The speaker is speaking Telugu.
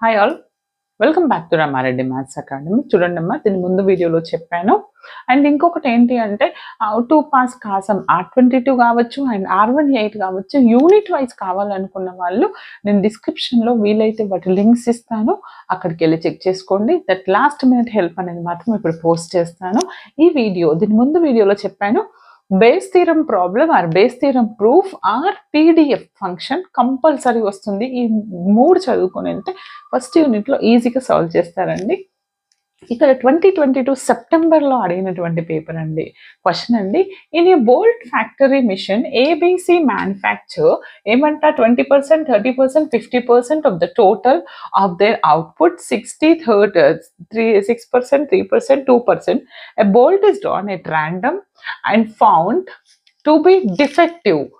Hi all, welcome back to Rama Reddy maths academy. చూడండి అమ్మా, దీని ముందు వీడియోలో చెప్పాను. అండ్ ఇంకొకటి ఏంటి అంటే టూ పాస్ కాసం R22 కావచ్చు అండ్ R18 కావచ్చు, యూనిట్ వైజ్ కావాలనుకున్న వాళ్ళు నేను డిస్క్రిప్షన్లో వీలైతే వాటి లింక్స్ ఇస్తాను, అక్కడికి వెళ్ళి చెక్ చేసుకోండి. దట్ లాస్ట్ మినిట్ హెల్ప్ అనేది మాత్రం ఇప్పుడు పోస్ట్ చేస్తాను. ఈ వీడియో దీని ముందు వీడియోలో చెప్పాను, base theorem problem or base theorem proof or PDF function compulsory వస్తుంది. ఈ మూడు చదువుకొని వెళ్తే ఫస్ట్ యూనిట్లో ఈజీగా సాల్వ్ చేస్తారండి. ఇక్కడ 2022 సెప్టెంబర్లో అడిగినటువంటి పేపర్ అండి, క్వశ్చన్ అండి. In a bolt factory machine ABC manufacture ఏమంటా 20%, 30%, 50% of the total of their output 60, 6%, 3%, 2%. A bolt is drawn at random and found to be defective.